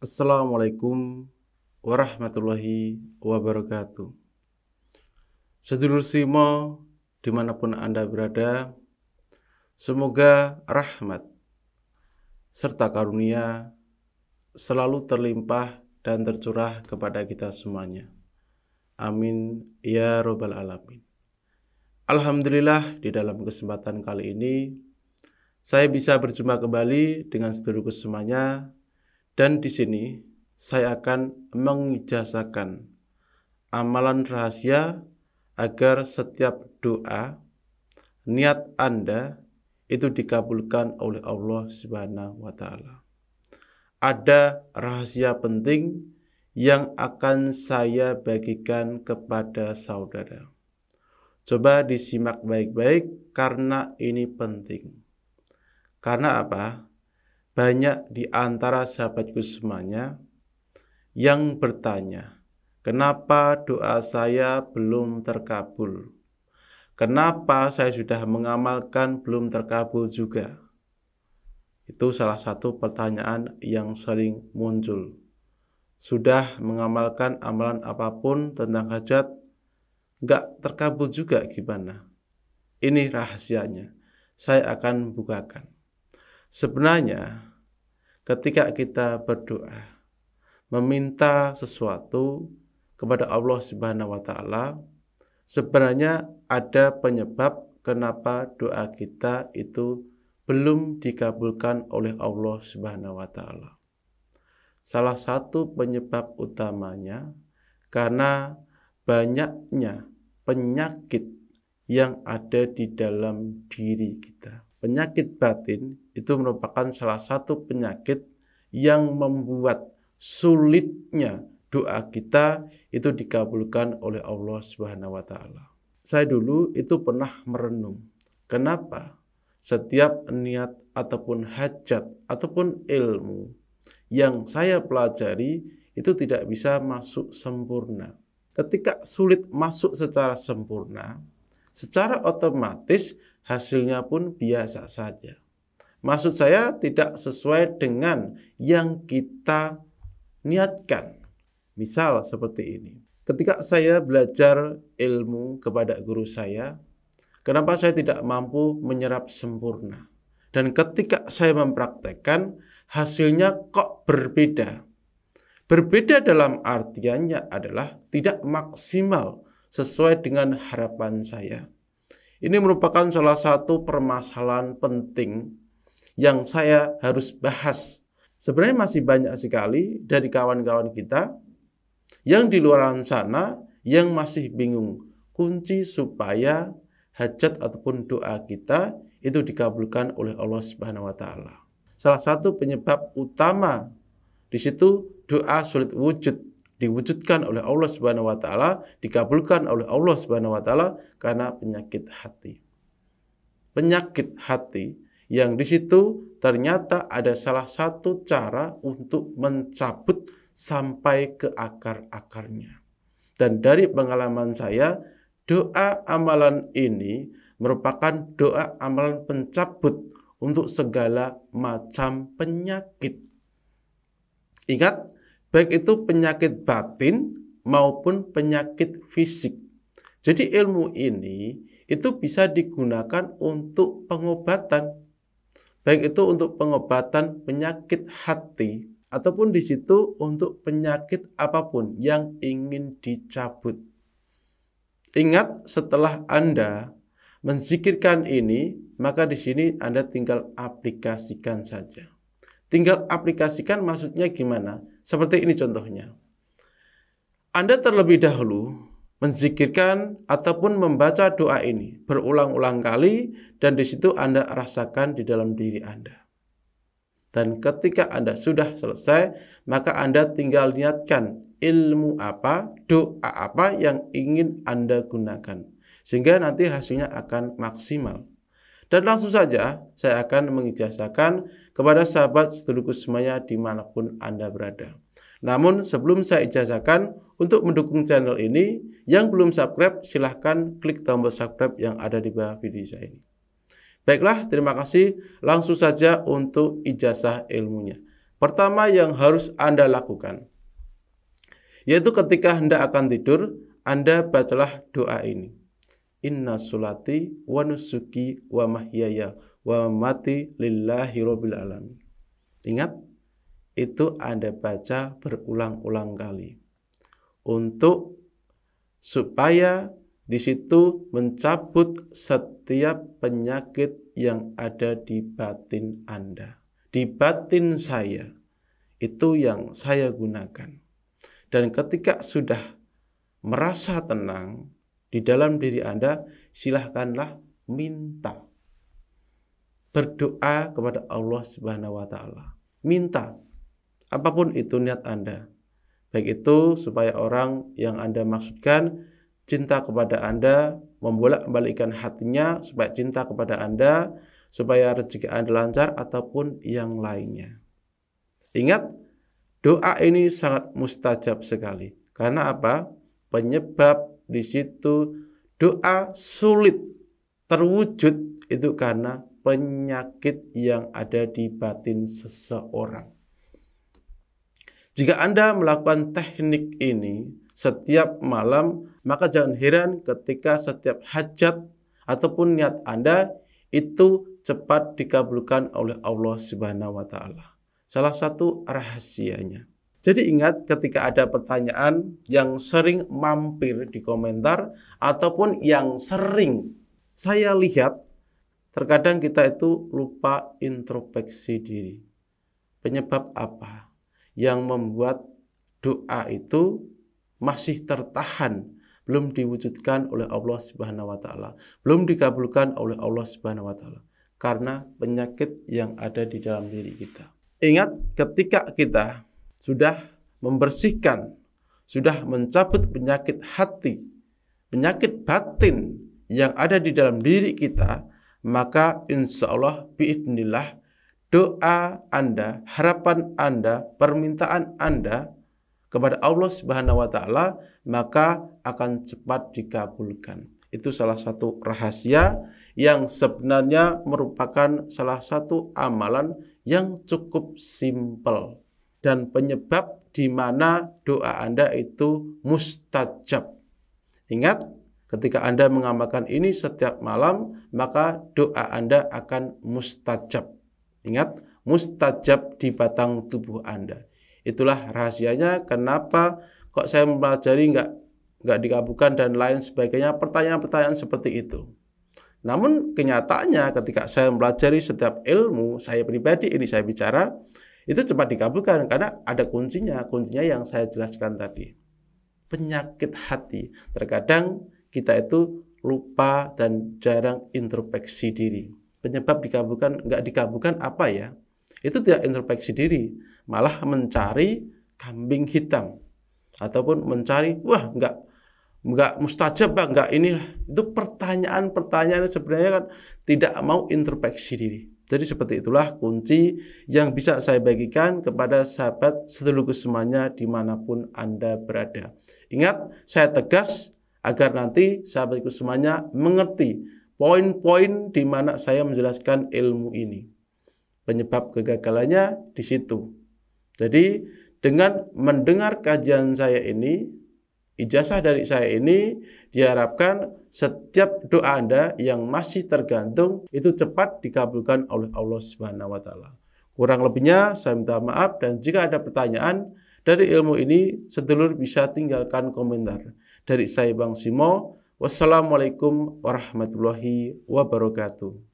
Assalamualaikum warahmatullahi wabarakatuh. Sedulur Simo, dimanapun Anda berada, semoga rahmat serta karunia selalu terlimpah dan tercurah kepada kita semuanya. Amin ya robbal alamin. Alhamdulillah, di dalam kesempatan kali ini saya bisa berjumpa kembali dengan sedulurku semuanya. Dan di sini saya akan mengijazahkan amalan rahasia agar setiap doa niat Anda itu dikabulkan oleh Allah Subhanahu wa taala. Ada rahasia penting yang akan saya bagikan kepada saudara. Coba disimak baik-baik karena ini penting. Karena apa? Banyak di antara sahabatku semuanya yang bertanya, kenapa doa saya belum terkabul? Kenapa saya sudah mengamalkan belum terkabul juga? Itu salah satu pertanyaan yang sering muncul. Sudah mengamalkan amalan apapun tentang hajat, nggak terkabul juga gimana? Ini rahasianya. Saya akan bukakan. Sebenarnya ketika kita berdoa, meminta sesuatu kepada Allah Subhanahu wa taala, sebenarnya ada penyebab kenapa doa kita itu belum dikabulkan oleh Allah Subhanahu wa taala. Salah satu penyebab utamanya karena banyaknya penyakit yang ada di dalam diri kita. Penyakit batin itu merupakan salah satu penyakit yang membuat sulitnya doa kita itu dikabulkan oleh Allah Subhanahu wa taala. Saya dulu itu pernah merenung, kenapa setiap niat ataupun hajat ataupun ilmu yang saya pelajari itu tidak bisa masuk sempurna. Ketika sulit masuk secara sempurna, secara otomatis hasilnya pun biasa saja. Maksud saya tidak sesuai dengan yang kita niatkan. Misal seperti ini. Ketika saya belajar ilmu kepada guru saya, kenapa saya tidak mampu menyerap sempurna? Dan ketika saya mempraktekkan, hasilnya kok berbeda. Berbeda dalam artiannya adalah tidak maksimal sesuai dengan harapan saya. Ini merupakan salah satu permasalahan penting yang saya harus bahas. Sebenarnya masih banyak sekali dari kawan-kawan kita yang di luar sana yang masih bingung kunci supaya hajat ataupun doa kita itu dikabulkan oleh Allah Subhanahu wa taala. Salah satu penyebab utama di situ doa sulit diwujudkan oleh Allah Subhanahu wa taala, dikabulkan oleh Allah Subhanahu wa taala karena penyakit hati. Penyakit hati yang di situ ternyata ada salah satu cara untuk mencabut sampai ke akar-akarnya. Dan dari pengalaman saya, doa amalan ini merupakan doa amalan pencabut untuk segala macam penyakit. Ingat, baik itu penyakit batin maupun penyakit fisik. Jadi ilmu ini itu bisa digunakan untuk pengobatan. Baik itu untuk pengobatan penyakit hati ataupun di situ untuk penyakit apapun yang ingin dicabut. Ingat, setelah Anda menzikirkan ini, maka di sini Anda tinggal aplikasikan saja. Tinggal aplikasikan maksudnya gimana? Seperti ini contohnya. Anda terlebih dahulu menzikirkan ataupun membaca doa ini berulang-ulang kali dan di situ Anda rasakan di dalam diri Anda. Dan ketika Anda sudah selesai, maka Anda tinggal niatkan ilmu apa, doa apa yang ingin Anda gunakan. Sehingga nanti hasilnya akan maksimal. Dan langsung saja saya akan mengijazahkan kepada sahabat sedulurku semuanya dimanapun Anda berada. Namun sebelum saya ijazahkan, untuk mendukung channel ini, yang belum subscribe silahkan klik tombol subscribe yang ada di bawah video saya ini. Baiklah, terima kasih. Langsung saja untuk ijazah ilmunya. pertama yang harus Anda lakukan, yaitu ketika hendak akan tidur, Anda bacalah doa ini. Inna sholati wa nusuki wa mahyaya wa mamati lillahi rabbil alamin. Ingat, itu Anda baca berulang-ulang kali. Untuk supaya di situ mencabut setiap penyakit yang ada di batin Anda, di batin saya. Itu yang saya gunakan. Dan ketika sudah merasa tenang di dalam diri Anda, silahkanlah minta. Berdoa kepada Allah Subhanahu wa Ta'ala. Minta apapun itu niat Anda. Baik itu supaya orang yang Anda maksudkan cinta kepada Anda, membolak-balikkan hatinya supaya cinta kepada Anda, supaya rezeki Anda lancar, ataupun yang lainnya. Ingat, doa ini sangat mustajab sekali. Karena apa? Penyebab di situ doa sulit terwujud itu karena penyakit yang ada di batin seseorang. Jika Anda melakukan teknik ini setiap malam, maka jangan heran ketika setiap hajat ataupun niat Anda itu cepat dikabulkan oleh Allah Subhanahu wa Ta'ala. Salah satu rahasianya. Jadi ingat, ketika ada pertanyaan yang sering mampir di komentar ataupun yang sering saya lihat, terkadang kita itu lupa introspeksi diri. Penyebab apa yang membuat doa itu masih tertahan, belum diwujudkan oleh Allah Subhanahu wa Ta'ala, belum dikabulkan oleh Allah Subhanahu wa Ta'ala? Karena penyakit yang ada di dalam diri kita. Ingat, ketika kita sudah membersihkan, sudah mencabut penyakit hati, penyakit batin yang ada di dalam diri kita, maka insya Allah biidznillah doa Anda, harapan Anda, permintaan Anda kepada Allah Subhanahu wa Ta'ala maka akan cepat dikabulkan. Itu salah satu rahasia yang sebenarnya merupakan salah satu amalan yang cukup simpel dan penyebab di mana doa Anda itu mustajab. Ingat, ketika Anda mengamalkan ini setiap malam, maka doa Anda akan mustajab. Ingat, mustajab di batang tubuh Anda. Itulah rahasianya kenapa kok saya mempelajari nggak dikabulkan dan lain sebagainya, pertanyaan-pertanyaan seperti itu. Namun kenyataannya ketika saya mempelajari setiap ilmu, saya pribadi ini saya bicara, itu cepat dikabulkan karena ada kuncinya yang saya jelaskan tadi. Penyakit hati. Terkadang kita itu lupa dan jarang introspeksi diri. Penyebab nggak dikabulkan apa ya? Itu tidak introspeksi diri, malah mencari kambing hitam ataupun mencari nggak mustajab, nggak ini. Itu pertanyaan sebenarnya kan tidak mau introspeksi diri. Jadi seperti itulah kunci yang bisa saya bagikan kepada sahabat sedulurku semuanya dimanapun Anda berada. Ingat, saya tegas agar nanti sahabatku semuanya mengerti poin-poin di mana saya menjelaskan ilmu ini. Penyebab kegagalannya di situ. Jadi dengan mendengar kajian saya ini, ijazah dari saya ini, diharapkan setiap doa Anda yang masih tergantung itu cepat dikabulkan oleh Allah Subhanahu wa Ta'ala. Kurang lebihnya saya minta maaf, dan jika ada pertanyaan dari ilmu ini, sedulur bisa tinggalkan komentar. Dari saya Bang Simo, wassalamualaikum warahmatullahi wabarakatuh.